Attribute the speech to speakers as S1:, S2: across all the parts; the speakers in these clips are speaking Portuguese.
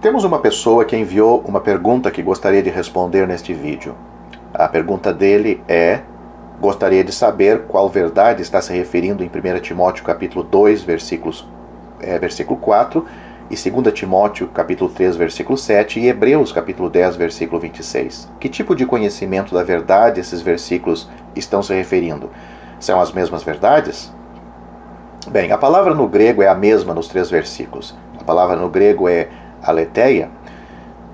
S1: Temos uma pessoa que enviou uma pergunta que gostaria de responder neste vídeo. A pergunta dele é: gostaria de saber qual verdade está se referindo em 1 Timóteo capítulo 2, versículo 4, e 2 Timóteo capítulo 3, versículo 7, e Hebreus capítulo 10, versículo 26. Que tipo de conhecimento da verdade esses versículos estão se referindo? São as mesmas verdades? Bem, a palavra no grego é a mesma nos três versículos. A palavra no grego é aletheia,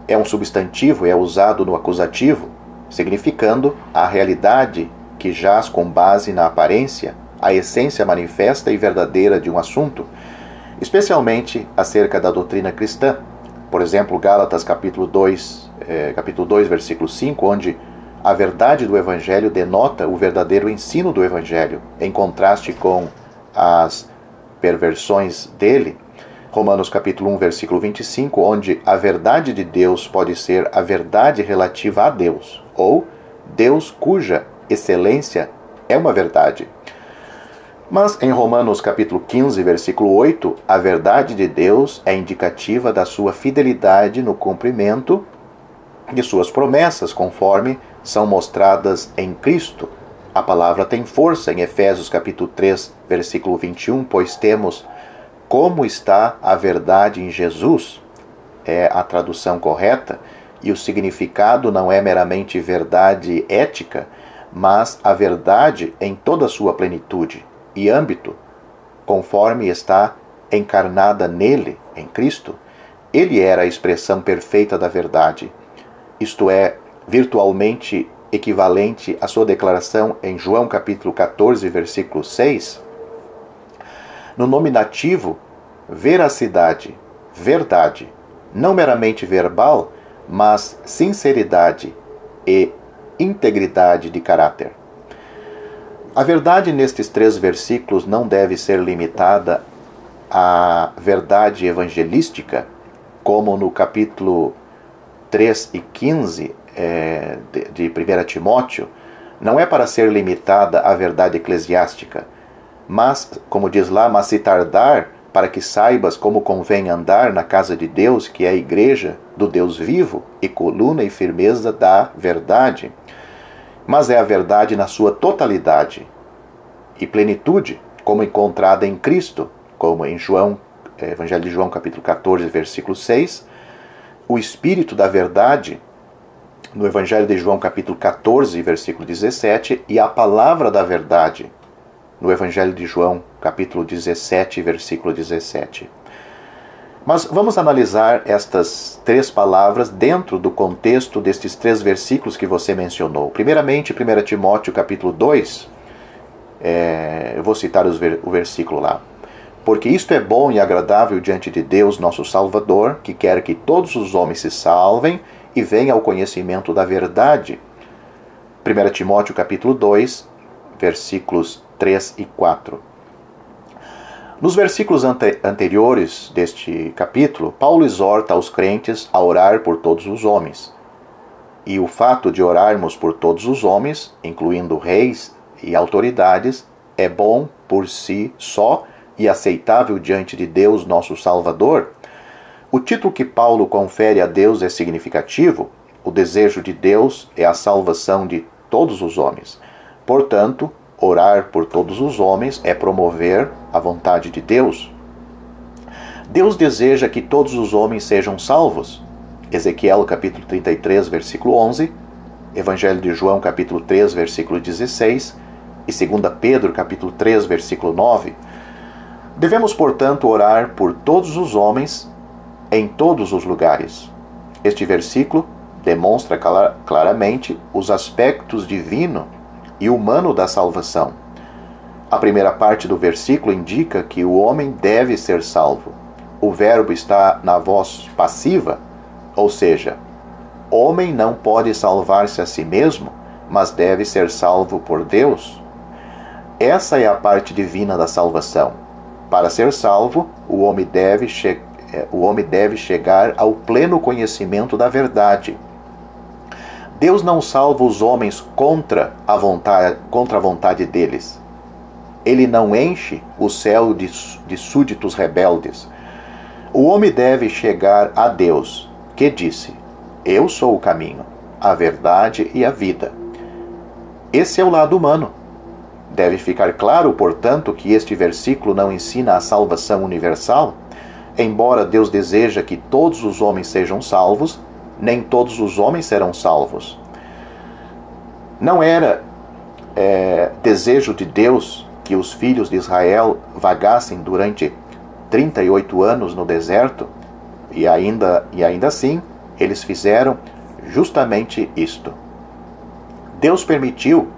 S1: é um substantivo, é usado no acusativo, significando a realidade que jaz com base na aparência, a essência manifesta e verdadeira de um assunto, especialmente acerca da doutrina cristã. Por exemplo, Gálatas capítulo 2, versículo 5, onde a verdade do Evangelho denota o verdadeiro ensino do Evangelho, em contraste com as perversões dele. Romanos capítulo 1, versículo 25, onde a verdade de Deus pode ser a verdade relativa a Deus, ou Deus cuja excelência é uma verdade. Mas em Romanos capítulo 15, versículo 8, a verdade de Deus é indicativa da sua fidelidade no cumprimento de suas promessas, conforme são mostradas em Cristo. A palavra tem força em Efésios capítulo 3, versículo 21, pois temos como está a verdade em Jesus, é a tradução correta, e o significado não é meramente verdade ética, mas a verdade em toda a sua plenitude e âmbito, conforme está encarnada nele, em Cristo. Ele era a expressão perfeita da verdade, isto é, virtualmente equivalente à sua declaração em João capítulo 14, versículo 6, no nominativo, veracidade, verdade, não meramente verbal, mas sinceridade e integridade de caráter. A verdade nestes três versículos não deve ser limitada à verdade evangelística, como no capítulo 3 e 15 de 1 Timóteo, não é para ser limitada à verdade eclesiástica, mas, como diz lá, mas se tardar, para que saibas como convém andar na casa de Deus, que é a igreja do Deus vivo, e coluna e firmeza da verdade. Mas é a verdade na sua totalidade e plenitude, como encontrada em Cristo, como em Evangelho de João, capítulo 14, versículo 6, o Espírito da verdade, no Evangelho de João, capítulo 14, versículo 17, e a palavra da verdade, no Evangelho de João, capítulo 17, versículo 17. Mas vamos analisar estas três palavras dentro do contexto destes três versículos que você mencionou. Primeiramente, 1 Timóteo, capítulo 2, eu vou citar o versículo lá. Porque isto é bom e agradável diante de Deus, nosso Salvador, que quer que todos os homens se salvem e venham ao conhecimento da verdade. 1 Timóteo, capítulo 2, versículos 3 e 4. Nos versículos anteriores deste capítulo, Paulo exorta aos crentes a orar por todos os homens. E o fato de orarmos por todos os homens, incluindo reis e autoridades, é bom por si só e aceitável diante de Deus, nosso Salvador. O título que Paulo confere a Deus é significativo. O desejo de Deus é a salvação de todos os homens. Portanto, orar por todos os homens é promover a vontade de Deus. Deus deseja que todos os homens sejam salvos. Ezequiel capítulo 33, versículo 11, Evangelho de João capítulo 3, versículo 16 e 2 Pedro capítulo 3, versículo 9. Devemos, portanto, orar por todos os homens em todos os lugares. Este versículo demonstra claramente os aspectos divino e humano da salvação. A primeira parte do versículo indica que o homem deve ser salvo. O verbo está na voz passiva, ou seja, homem não pode salvar-se a si mesmo, mas deve ser salvo por Deus. Essa é a parte divina da salvação. Para ser salvo, o homem deve chegar ao pleno conhecimento da verdade. Deus não salva os homens contra a vontade deles. Ele não enche o céu de súditos rebeldes. O homem deve chegar a Deus, que disse: Eu sou o caminho, a verdade e a vida. Esse é o lado humano. Deve ficar claro, portanto, que este versículo não ensina a salvação universal. Embora Deus deseja que todos os homens sejam salvos, nem todos os homens serão salvos. Não era desejo de Deus que os filhos de Israel vagassem durante 38 anos no deserto, e ainda assim eles fizeram justamente isto. Deus permitiu,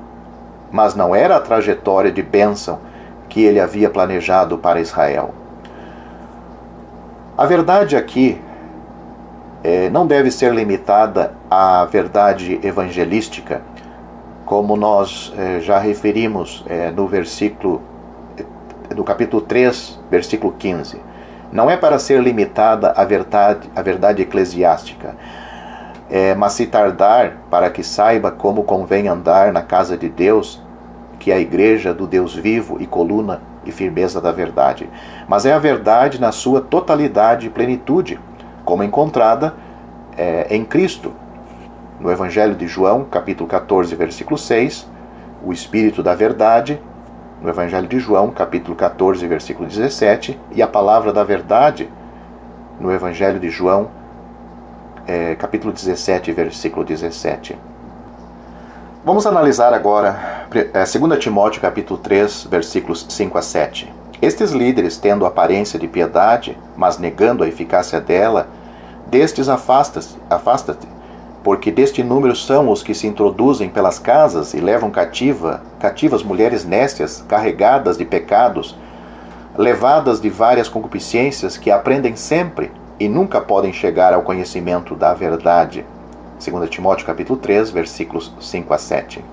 S1: mas não era a trajetória de bênção que ele havia planejado para Israel. A verdade aqui não deve ser limitada à verdade evangelística, como nós já referimos no capítulo 3, versículo 15. Não é para ser limitada à verdade eclesiástica, mas se tardar para que saiba como convém andar na casa de Deus, que é a igreja do Deus vivo e coluna e firmeza da verdade. Mas é a verdade na sua totalidade e plenitude, como encontrada em Cristo. No Evangelho de João, capítulo 14, versículo 6, o Espírito da verdade. No Evangelho de João, capítulo 14, versículo 17, e a palavra da verdade, no Evangelho de João, capítulo 17, versículo 17. Vamos analisar agora 2 Timóteo, capítulo 3, versículos 5 a 7. Estes líderes, tendo aparência de piedade, mas negando a eficácia dela, destes afasta-te, porque deste número são os que se introduzem pelas casas e levam cativas mulheres nécias, carregadas de pecados, levadas de várias concupiscências, que aprendem sempre e nunca podem chegar ao conhecimento da verdade. 2 Timóteo capítulo 3, versículos 5 a 7.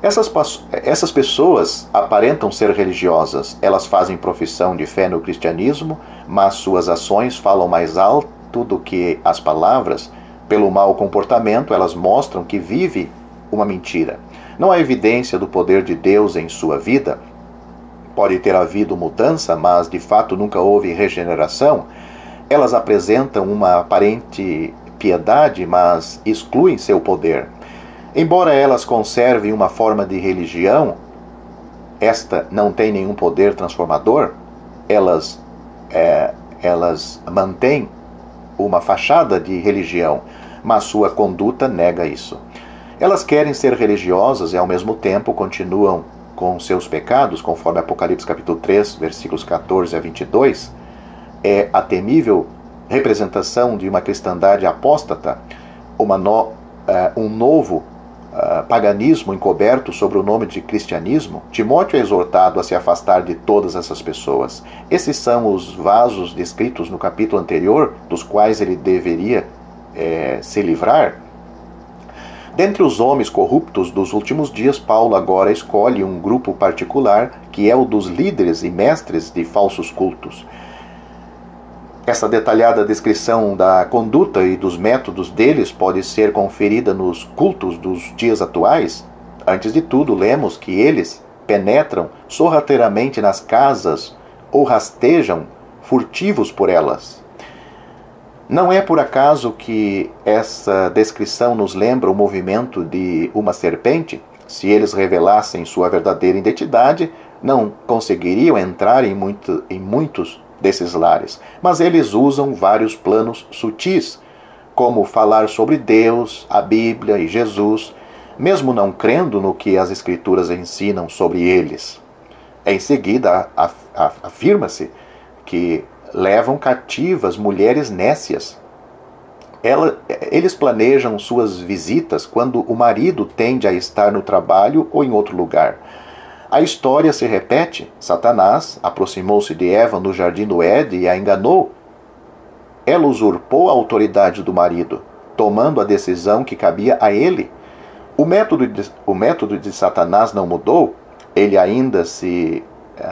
S1: Essas pessoas aparentam ser religiosas, elas fazem profissão de fé no cristianismo, mas suas ações falam mais alto do que as palavras. Pelo mau comportamento, elas mostram que vive uma mentira. Não há evidência do poder de Deus em sua vida. Pode ter havido mudança, mas de fato nunca houve regeneração. Elas apresentam uma aparente piedade, mas excluem seu poder. Embora elas conservem uma forma de religião, esta não tem nenhum poder transformador. Elas mantêm uma fachada de religião, mas sua conduta nega isso. Elas querem ser religiosas e ao mesmo tempo continuam com seus pecados, conforme Apocalipse capítulo 3, versículos 14 a 22. É a temível representação de uma cristandade apóstata, um novo paganismo encoberto sobre o nome de cristianismo. Timóteo é exortado a se afastar de todas essas pessoas. Esses são os vasos descritos no capítulo anterior, dos quais ele deveria se livrar. Dentre os homens corruptos dos últimos dias, Paulo agora escolhe um grupo particular, que é o dos líderes e mestres de falsos cultos. Essa detalhada descrição da conduta e dos métodos deles pode ser conferida nos cultos dos dias atuais. Antes de tudo, lemos que eles penetram sorrateiramente nas casas ou rastejam furtivos por elas. Não é por acaso que essa descrição nos lembra o movimento de uma serpente? Se eles revelassem sua verdadeira identidade, não conseguiriam entrar em muitos desses lares, mas eles usam vários planos sutis, como falar sobre Deus, a Bíblia e Jesus, mesmo não crendo no que as Escrituras ensinam sobre eles. Em seguida, afirma-se que levam cativas mulheres nécias. Eles planejam suas visitas quando o marido tende a estar no trabalho ou em outro lugar. A história se repete. Satanás aproximou-se de Eva no jardim do Éden e a enganou. Ela usurpou a autoridade do marido, tomando a decisão que cabia a ele. O método de Satanás não mudou. Ele ainda se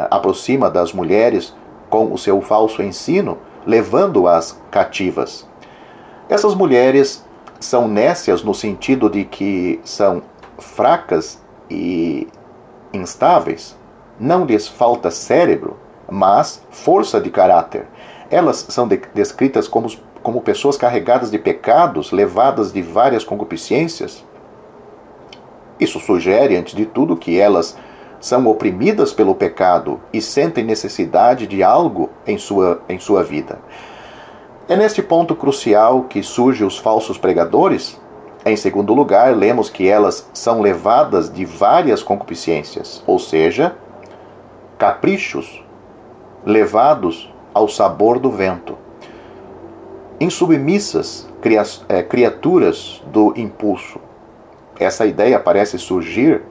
S1: aproxima das mulheres com o seu falso ensino, levando-as cativas. Essas mulheres são nécias no sentido de que são fracas e instáveis. Não lhes falta cérebro, mas força de caráter. Elas são descritas como pessoas carregadas de pecados, levadas de várias concupiscências. Isso sugere, antes de tudo, que elas são oprimidas pelo pecado e sentem necessidade de algo em sua vida. É neste ponto crucial que surgem os falsos pregadores. Em segundo lugar, lemos que elas são levadas de várias concupiscências, ou seja, caprichos, levados ao sabor do vento. Insubmissas, criaturas do impulso. Essa ideia parece sugerir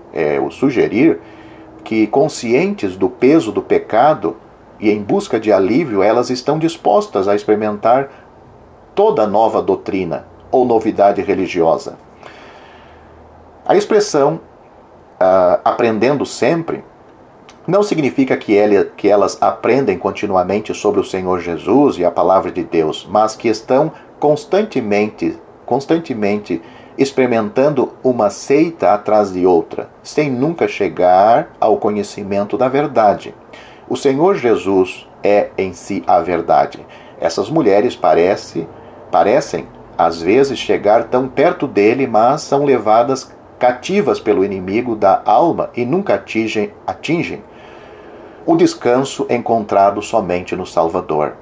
S1: que, conscientes do peso do pecado e em busca de alívio, elas estão dispostas a experimentar toda nova doutrina ou novidade religiosa. A expressão aprendendo sempre não significa que elas aprendem continuamente sobre o Senhor Jesus e a palavra de Deus, mas que estão constantemente experimentando uma seita atrás de outra, sem nunca chegar ao conhecimento da verdade. O Senhor Jesus é em si a verdade. Essas mulheres parecem, às vezes, chegar tão perto dele, mas são levadas cativas pelo inimigo da alma e nunca atingem o descanso encontrado somente no Salvador.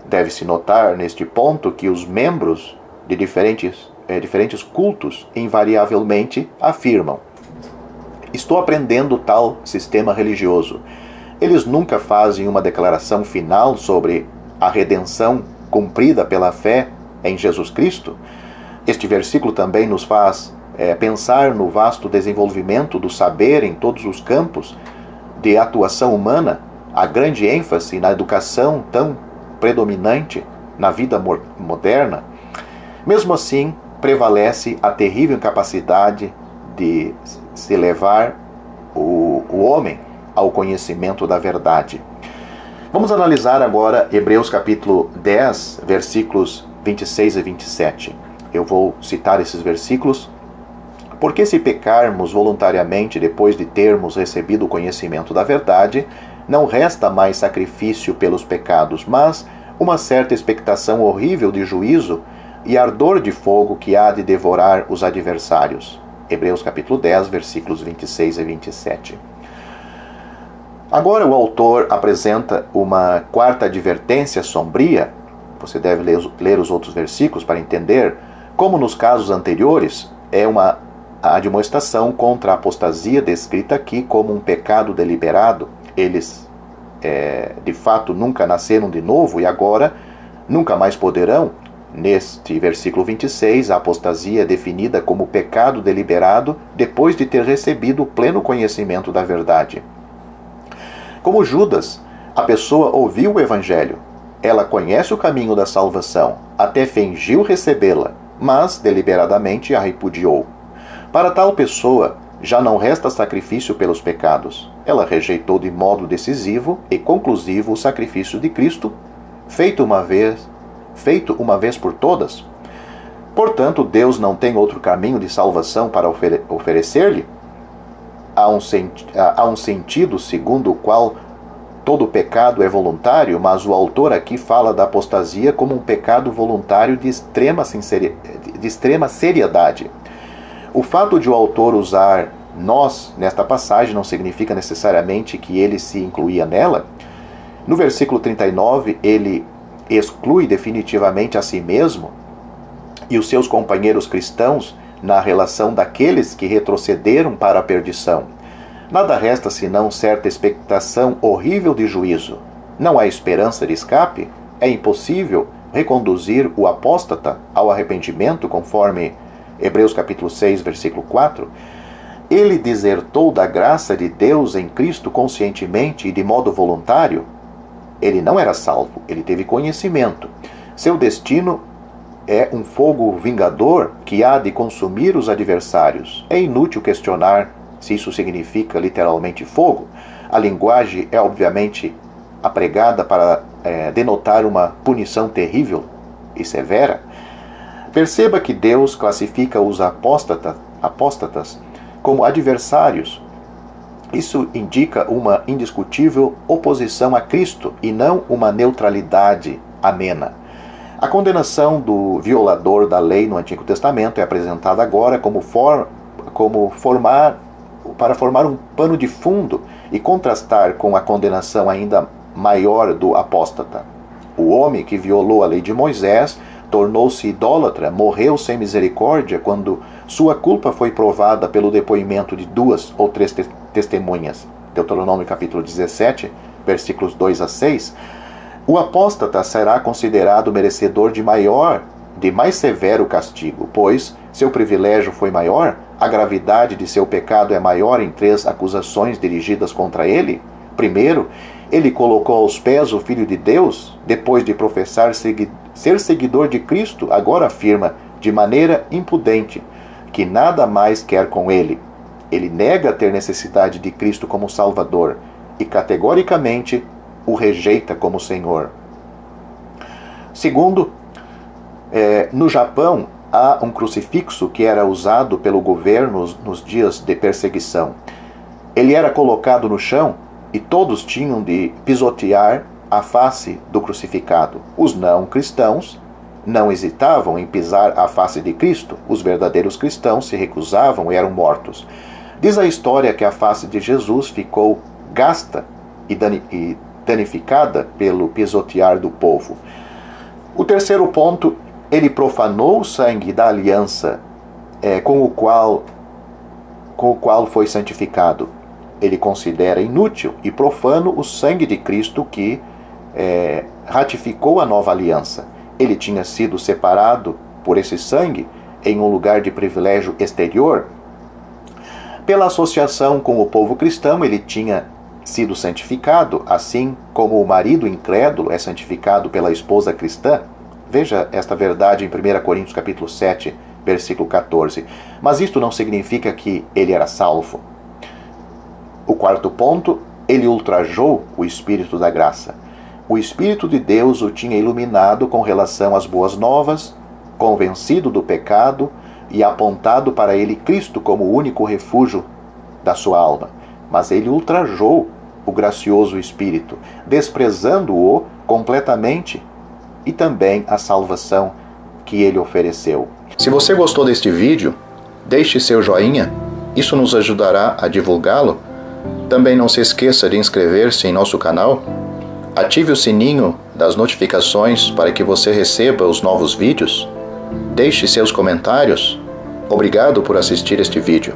S1: Deve-se notar neste ponto que os membros de diferentes cultos invariavelmente afirmam: estou aprendendo tal sistema religioso. Eles nunca fazem uma declaração final sobre a redenção cumprida pela fé em Jesus Cristo. Este versículo também nos faz pensar no vasto desenvolvimento do saber em todos os campos de atuação humana, a grande ênfase na educação tão predominante na vida moderna. Mesmo assim, prevalece a terrível incapacidade de se levar o homem ao conhecimento da verdade. Vamos analisar agora Hebreus capítulo 10, versículos 26 e 27. Eu vou citar esses versículos. Porque se pecarmos voluntariamente depois de termos recebido o conhecimento da verdade, não resta mais sacrifício pelos pecados, mas uma certa expectação horrível de juízo e ardor de fogo que há de devorar os adversários. Hebreus capítulo 10, versículos 26 e 27. Agora o autor apresenta uma quarta advertência sombria. Você deve ler os outros versículos para entender como nos casos anteriores é uma admoestação contra a apostasia descrita aqui como um pecado deliberado. Eles, de fato, nunca nasceram de novo e agora nunca mais poderão. Neste versículo 26, a apostasia é definida como pecado deliberado depois de ter recebido o pleno conhecimento da verdade. Como Judas, a pessoa ouviu o Evangelho. Ela conhece o caminho da salvação, até fingiu recebê-la, mas deliberadamente a repudiou. Para tal pessoa, já não resta sacrifício pelos pecados. Ela rejeitou de modo decisivo e conclusivo o sacrifício de Cristo, feito uma vez por todas. Portanto, Deus não tem outro caminho de salvação para oferecer-lhe? Há um sentido segundo o qual todo pecado é voluntário, mas o autor aqui fala da apostasia como um pecado voluntário de extrema seriedade. O fato de o autor usar nós nesta passagem não significa necessariamente que ele se incluía nela. No versículo 39, ele exclui definitivamente a si mesmo e os seus companheiros cristãos na relação daqueles que retrocederam para a perdição. Nada resta senão certa expectação horrível de juízo. Não há esperança de escape. É impossível reconduzir o apóstata ao arrependimento, conforme Hebreus capítulo 6, versículo 4. Ele desertou da graça de Deus em Cristo conscientemente e de modo voluntário. Ele não era salvo, ele teve conhecimento. Seu destino é um fogo vingador que há de consumir os adversários. É inútil questionar se isso significa literalmente fogo. A linguagem é obviamente apregada para denotar uma punição terrível e severa. Perceba que Deus classifica os apóstatas como adversários Isso indica uma indiscutível oposição a Cristo e não uma neutralidade amena. A condenação do violador da lei no Antigo Testamento é apresentada agora para formar um pano de fundo e contrastar com a condenação ainda maior do apóstata. O homem que violou a lei de Moisés tornou-se idólatra, morreu sem misericórdia quando sua culpa foi provada pelo depoimento de 2 ou 3 testemunhas. Deuteronômio capítulo 17, versículos 2 a 6. O apóstata será considerado merecedor de mais severo castigo, pois seu privilégio foi maior, a gravidade de seu pecado é maior em 3 acusações dirigidas contra ele. Primeiro, ele colocou aos pés o Filho de Deus, depois de professar ser seguidor de Cristo, agora afirma, de maneira impudente, que nada mais quer com ele. Ele nega ter necessidade de Cristo como Salvador e categoricamente o rejeita como Senhor. Segundo, no Japão há um crucifixo que era usado pelo governo nos dias de perseguição. Ele era colocado no chão e todos tinham de pisotear a face do crucificado. Os não cristãos não hesitavam em pisar a face de Cristo. Os verdadeiros cristãos se recusavam e eram mortos. Diz a história que a face de Jesus ficou gasta e danificada pelo pisotear do povo. O terceiro ponto, ele profanou o sangue da aliança com o qual foi santificado. Ele considera inútil e profano o sangue de Cristo que ratificou a nova aliança. Ele tinha sido separado por esse sangue em um lugar de privilégio exterior. Pela associação com o povo cristão, ele tinha sido santificado, assim como o marido incrédulo é santificado pela esposa cristã. Veja esta verdade em 1 Coríntios capítulo 7, versículo 14. Mas isto não significa que ele era salvo. O quarto ponto, ele ultrajou o Espírito da graça. O Espírito de Deus o tinha iluminado com relação às boas novas, convencido do pecado e apontado para ele Cristo como o único refúgio da sua alma. Mas ele ultrajou o gracioso Espírito, desprezando-o completamente e também a salvação que ele ofereceu. Se você gostou deste vídeo, deixe seu joinha, isso nos ajudará a divulgá-lo. Também não se esqueça de inscrever-se em nosso canal. Ative o sininho das notificações para que você receba os novos vídeos. Deixe seus comentários. Obrigado por assistir este vídeo.